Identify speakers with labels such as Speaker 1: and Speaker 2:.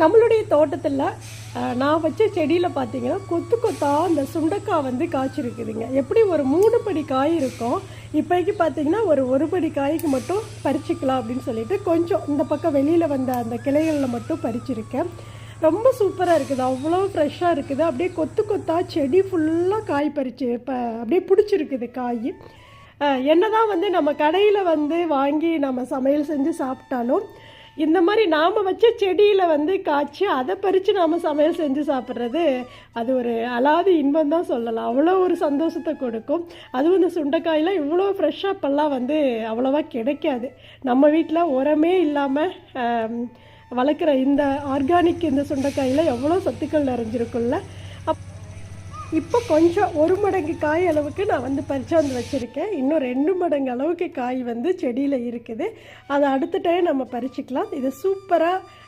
Speaker 1: நம்மளுடைய தோட்டத்தில் நான் வச்ச செடியில் பார்த்தீங்கன்னா கொத்து கொத்தாக அந்த சுண்டைக்காய் வந்து காய்ச்சிருக்குதுங்க. எப்படி ஒரு 3 படி காய் இருக்கும். இப்போதைக்கு பார்த்தீங்கன்னா ஒரு படி காய்க்கு மட்டும் பறிச்சிக்கலாம் அப்படின்னு சொல்லிட்டு கொஞ்சம் இந்த பக்கம் வெளியில் வந்த அந்த கிளைகளில் மட்டும் பறிச்சிருக்கேன். ரொம்ப சூப்பராக இருக்குது, அவ்வளோ ஃப்ரெஷ்ஷாக இருக்குது. அப்படியே கொத்து கொத்தாக செடி ஃபுல்லாக காய் பறிச்சு இப்போ அப்படியே பிடிச்சிருக்குது காய். என்னதான் வந்து நம்ம கடையில் வந்து வாங்கி நம்ம சமையல் செஞ்சு சாப்பிட்டாலும் இந்த மாதிரி நாம் வச்ச செடியில் வந்து காய்ச்சி அதை பறித்து நாம் சமையல் செஞ்சு சாப்பிட்றது அது ஒரு அலாதி இன்பம் தான் சொல்லலாம். அவ்வளோ ஒரு சந்தோஷத்தை கொடுக்கும். அதுவும் இந்த சுண்டைக்காயெலாம் இவ்வளோ ஃப்ரெஷ்ஷாக இப்போல்லாம் வந்து அவ்வளோவா கிடைக்காது. நம்ம வீட்டில் உரமே இல்லாமல் வளர்க்குற இந்த ஆர்கானிக் இந்த சுண்டைக்காயில் எவ்வளோ சத்துக்கள் நிறைஞ்சிருக்குல்ல. இப்போ கொஞ்சம் 1 மடங்கு காய் அளவுக்கு நான் வந்து பறிச்சாந்து வச்சுருக்கேன். இன்னும் 2 மடங்கு அளவுக்கு காய் வந்து செடியில் இருக்குது. அதை அடுத்த டைம் நம்ம பறிச்சுக்கலாம். இது சூப்பராக